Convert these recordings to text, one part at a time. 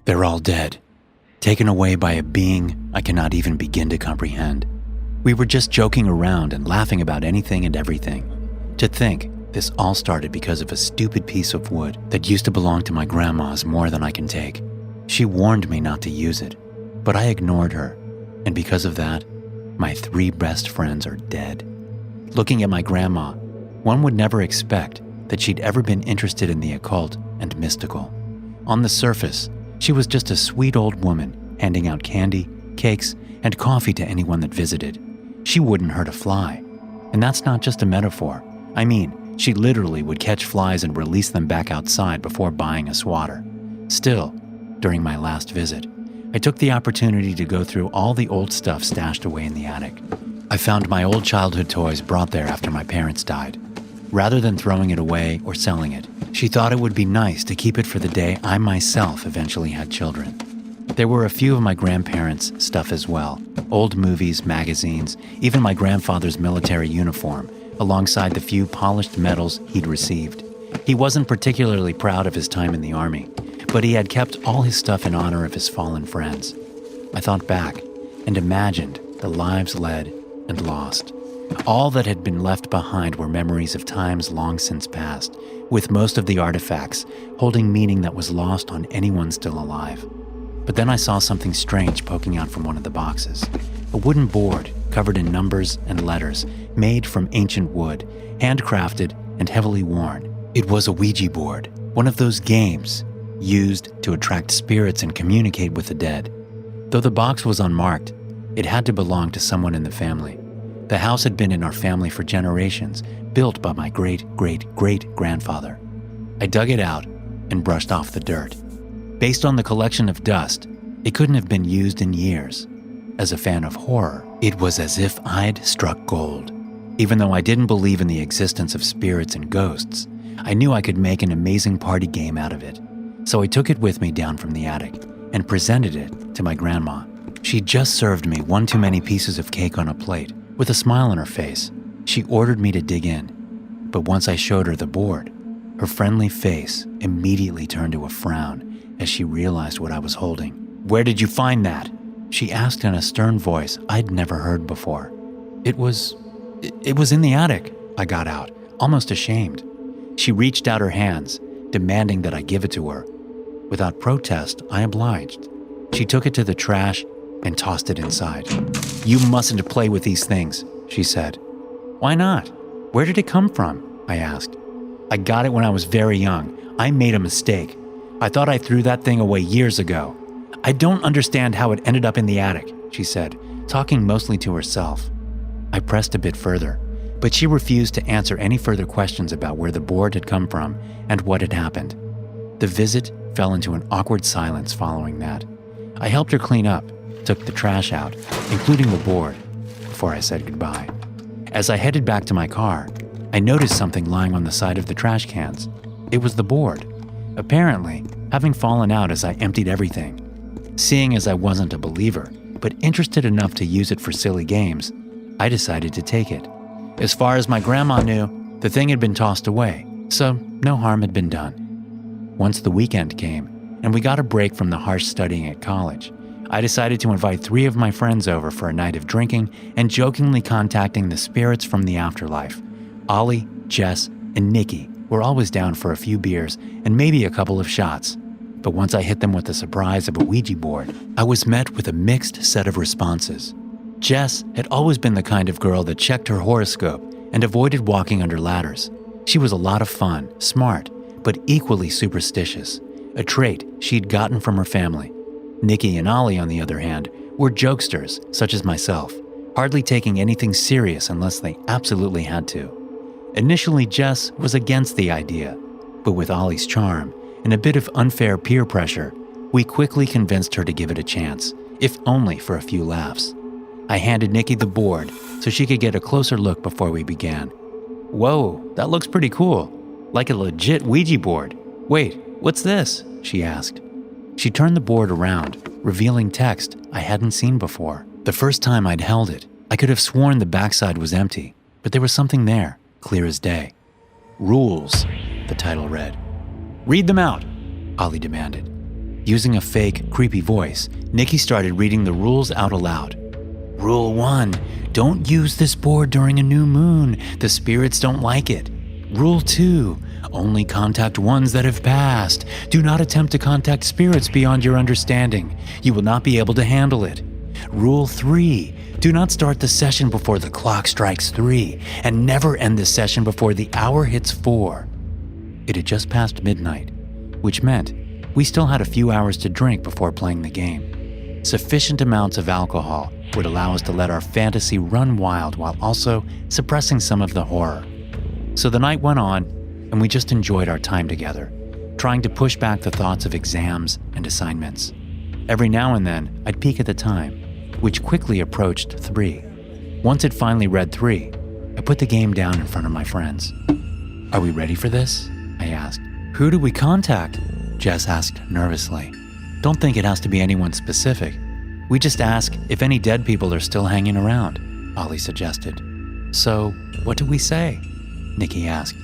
They're all dead, taken away by a being I cannot even begin to comprehend. We were just joking around and laughing about anything and everything. To think this all started because of a stupid piece of wood that used to belong to my grandma is more than I can take. She warned me not to use it, but I ignored her, and because of that, my 3 best friends are dead. Looking at my grandma, one would never expect that she'd ever been interested in the occult and mystical. On the surface, she was just a sweet old woman handing out candy, cakes, and coffee to anyone that visited. She wouldn't hurt a fly. And that's not just a metaphor. I mean, she literally would catch flies and release them back outside before buying a swatter. Still, during my last visit, I took the opportunity to go through all the old stuff stashed away in the attic. I found my old childhood toys brought there after my parents died. Rather than throwing it away or selling it, she thought it would be nice to keep it for the day I myself eventually had children. There were a few of my grandparents' stuff as well, old movies, magazines, even my grandfather's military uniform, alongside the few polished medals he'd received. He wasn't particularly proud of his time in the Army, but he had kept all his stuff in honor of his fallen friends. I thought back and imagined the lives led and lost. All that had been left behind were memories of times long since past, with most of the artifacts holding meaning that was lost on anyone still alive. But then I saw something strange poking out from one of the boxes. A wooden board covered in numbers and letters, made from ancient wood, handcrafted and heavily worn. It was a Ouija board, one of those games used to attract spirits and communicate with the dead. Though the box was unmarked, it had to belong to someone in the family. The house had been in our family for generations, built by my great-great-great-grandfather. I dug it out and brushed off the dirt. Based on the collection of dust, it couldn't have been used in years. As a fan of horror, it was as if I'd struck gold. Even though I didn't believe in the existence of spirits and ghosts, I knew I could make an amazing party game out of it. So I took it with me down from the attic and presented it to my grandma. She just served me one too many pieces of cake on a plate. With a smile on her face, she ordered me to dig in. But once I showed her the board, her friendly face immediately turned to a frown as she realized what I was holding. "Where did you find that?" she asked in a stern voice I'd never heard before. It was in the attic," I got out, almost ashamed. She reached out her hands, demanding that I give it to her. Without protest, I obliged. She took it to the trash and tossed it inside. "You mustn't play with these things," she said. "Why not? Where did it come from?" I asked. "I got it when I was very young. I made a mistake. I thought I threw that thing away years ago. I don't understand how it ended up in the attic," she said, talking mostly to herself. I pressed a bit further, but she refused to answer any further questions about where the board had come from and what had happened. The visit fell into an awkward silence following that. I helped her clean up, took the trash out, including the board, before I said goodbye. As I headed back to my car, I noticed something lying on the side of the trash cans. It was the board, apparently having fallen out as I emptied everything. Seeing as I wasn't a believer, but interested enough to use it for silly games, I decided to take it. As far as my grandma knew, the thing had been tossed away, so no harm had been done. Once the weekend came, and we got a break from the harsh studying at college, I decided to invite 3 of my friends over for a night of drinking and jokingly contacting the spirits from the afterlife. Ollie, Jess, and Nikki were always down for a few beers and maybe a couple of shots. But once I hit them with the surprise of a Ouija board, I was met with a mixed set of responses. Jess had always been the kind of girl that checked her horoscope and avoided walking under ladders. She was a lot of fun, smart, but equally superstitious, a trait she'd gotten from her family. Nikki and Ollie, on the other hand, were jokesters, such as myself, hardly taking anything serious unless they absolutely had to. Initially, Jess was against the idea, but with Ollie's charm and a bit of unfair peer pressure, we quickly convinced her to give it a chance, if only for a few laughs. I handed Nikki the board so she could get a closer look before we began. "Whoa, that looks pretty cool, like a legit Ouija board. Wait, what's this?" she asked. She turned the board around, revealing text I hadn't seen before. The first time I'd held it, I could have sworn the backside was empty, but there was something there, clear as day. "Rules," the title read. "Read them out," Ollie demanded. Using a fake, creepy voice, Nikki started reading the rules out aloud. Rule 1, don't use this board during a new moon. The spirits don't like it. Rule 2, only contact ones that have passed. Do not attempt to contact spirits beyond your understanding. You will not be able to handle it. Rule 3, do not start the session before the clock strikes 3, and never end the session before the hour hits 4. It had just passed midnight, which meant we still had a few hours to drink before playing the game. Sufficient amounts of alcohol would allow us to let our fantasy run wild while also suppressing some of the horror. So the night went on, and we just enjoyed our time together, trying to push back the thoughts of exams and assignments. Every now and then, I'd peek at the time, which quickly approached 3. Once it finally read 3, I put the game down in front of my friends. Are we ready for this? I asked. Who do we contact? Jess asked nervously. Don't think it has to be anyone specific. We just ask if any dead people are still hanging around, Ollie suggested. So, what do we say? Nikki asked.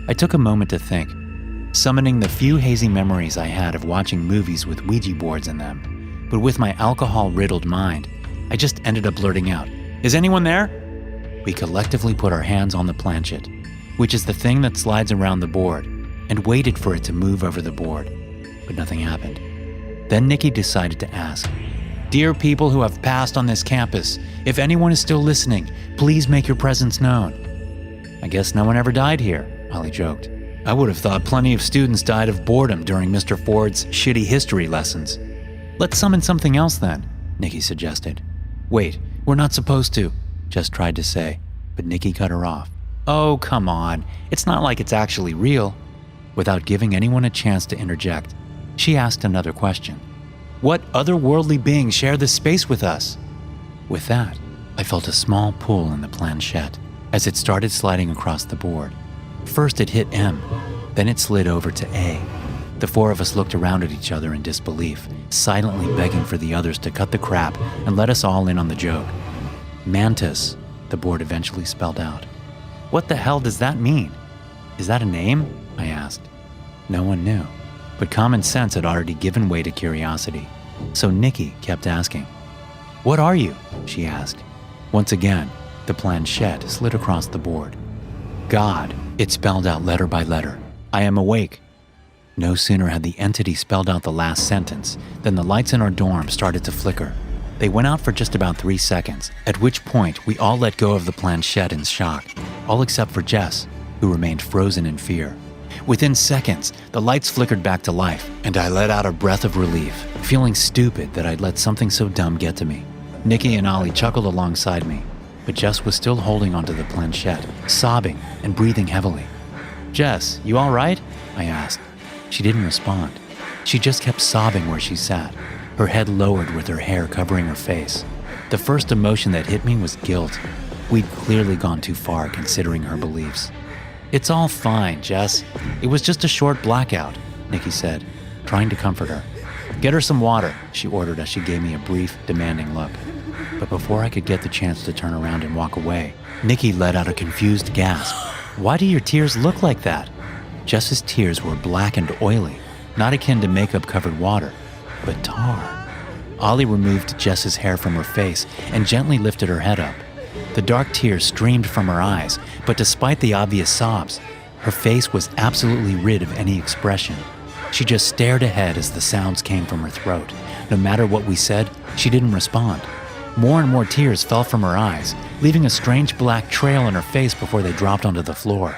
I took a moment to think, summoning the few hazy memories I had of watching movies with Ouija boards in them. But with my alcohol-riddled mind, I just ended up blurting out, Is anyone there? We collectively put our hands on the planchette, which is the thing that slides around the board, and waited for it to move over the board. But nothing happened. Then Nikki decided to ask, Dear people who have passed on this campus, if anyone is still listening, please make your presence known. I guess no one ever died here, Ollie joked. I would have thought plenty of students died of boredom during Mr. Ford's shitty history lessons. Let's summon something else then, Nikki suggested. Wait, we're not supposed to, Jess tried to say, but Nikki cut her off. Oh, come on, it's not like it's actually real. Without giving anyone a chance to interject, she asked another question. What otherworldly beings share this space with us? With that, I felt a small pull in the planchette as it started sliding across the board. First it hit M, then it slid over to A. The 4 of us looked around at each other in disbelief, silently begging for the others to cut the crap and let us all in on the joke. Mantis, the board eventually spelled out. What the hell does that mean? Is that a name? I asked. No one knew, but common sense had already given way to curiosity. So Nikki kept asking. What are you? She asked. Once again, the planchette slid across the board. God, it spelled out letter by letter. I am awake. No sooner had the entity spelled out the last sentence than the lights in our dorm started to flicker. They went out for just about 3 seconds, at which point we all let go of the planchette in shock, all except for Jess, who remained frozen in fear. Within seconds, the lights flickered back to life, and I let out a breath of relief, feeling stupid that I'd let something so dumb get to me. Nikki and Ollie chuckled alongside me, but Jess was still holding onto the planchette, sobbing and breathing heavily. Jess, you all right? I asked. She didn't respond. She just kept sobbing where she sat, her head lowered with her hair covering her face. The first emotion that hit me was guilt. We'd clearly gone too far considering her beliefs. It's all fine, Jess. It was just a short blackout, Nikki said, trying to comfort her. Get her some water, she ordered as she gave me a brief, demanding look. But before I could get the chance to turn around and walk away, Nikki let out a confused gasp. Why do your tears look like that? Jess's tears were black and oily, not akin to makeup-covered water, but tar. Ollie removed Jess's hair from her face and gently lifted her head up. The dark tears streamed from her eyes, but despite the obvious sobs, her face was absolutely rid of any expression. She just stared ahead as the sounds came from her throat. No matter what we said, she didn't respond. More and more tears fell from her eyes, leaving a strange black trail on her face before they dropped onto the floor.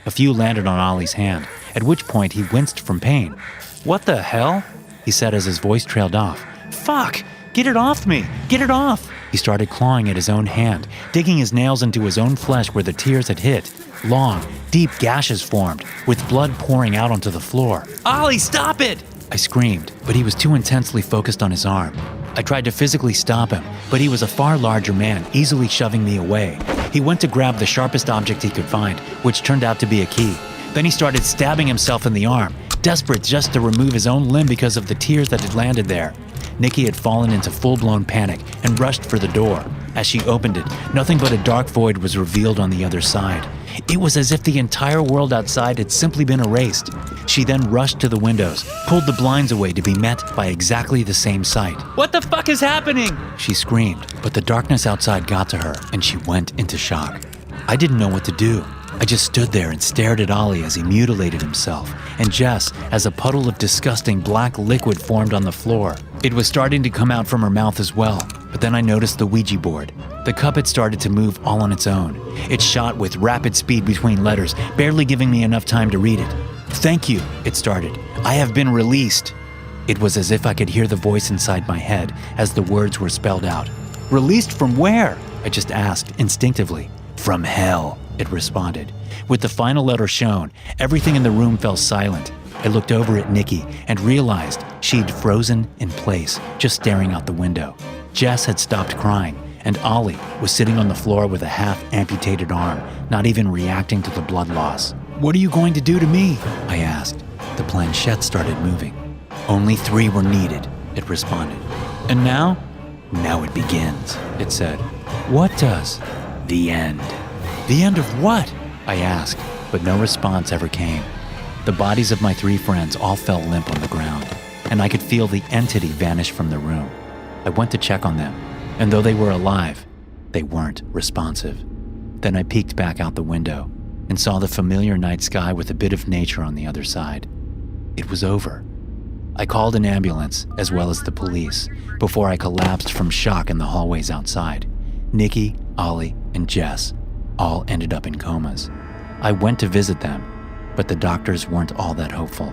A few landed on Ollie's hand, at which point he winced from pain. What the hell? He said as his voice trailed off. Fuck! Get it off me! Get it off! He started clawing at his own hand, digging his nails into his own flesh where the tears had hit. Long, deep gashes formed, with blood pouring out onto the floor. Ollie, stop it! I screamed, but he was too intensely focused on his arm. I tried to physically stop him, but he was a far larger man, easily shoving me away. He went to grab the sharpest object he could find, which turned out to be a key. Then he started stabbing himself in the arm, desperate just to remove his own limb because of the tears that had landed there. Nikki had fallen into full-blown panic and rushed for the door. As she opened it, nothing but a dark void was revealed on the other side. It was as if the entire world outside had simply been erased. She then rushed to the windows, pulled the blinds away to be met by exactly the same sight. "What the fuck is happening?" she screamed, but the darkness outside got to her and she went into shock. I didn't know what to do. I just stood there and stared at Ollie as he mutilated himself, and Jess as a puddle of disgusting black liquid formed on the floor. It was starting to come out from her mouth as well, but then I noticed the Ouija board. The cup had started to move all on its own. It shot with rapid speed between letters, barely giving me enough time to read it. "Thank you," it started. "I have been released." It was as if I could hear the voice inside my head as the words were spelled out. "Released from where?" I just asked instinctively. "From hell," it responded. With the final letter shown, everything in the room fell silent. I looked over at Nikki and realized she'd frozen in place, just staring out the window. Jess had stopped crying, and Ollie was sitting on the floor with a half-amputated arm, not even reacting to the blood loss. "What are you going to do to me?" I asked. The planchette started moving. "Only 3 were needed," it responded. "And now?" "Now it begins," it said. "What does?" "The end." "The end of what?" I asked, but no response ever came. The bodies of my 3 friends all fell limp on the ground, and I could feel the entity vanish from the room. I went to check on them, and though they were alive, they weren't responsive. Then I peeked back out the window and saw the familiar night sky with a bit of nature on the other side. It was over. I called an ambulance as well as the police before I collapsed from shock in the hallways outside. Nikki, Ollie, and Jess all ended up in comas. I went to visit them, but the doctors weren't all that hopeful.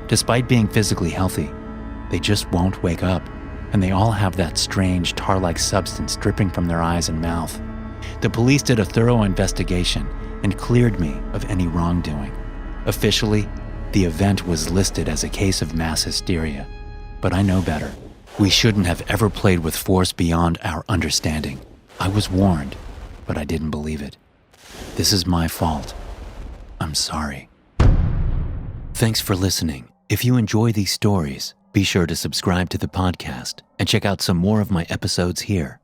Despite being physically healthy, they just won't wake up, and they all have that strange tar-like substance dripping from their eyes and mouth. The police did a thorough investigation and cleared me of any wrongdoing. Officially, the event was listed as a case of mass hysteria, but I know better. We shouldn't have ever played with force beyond our understanding. I was warned, but I didn't believe it. This is my fault. I'm sorry. Thanks for listening. If you enjoy these stories, be sure to subscribe to the podcast and check out some more of my episodes here.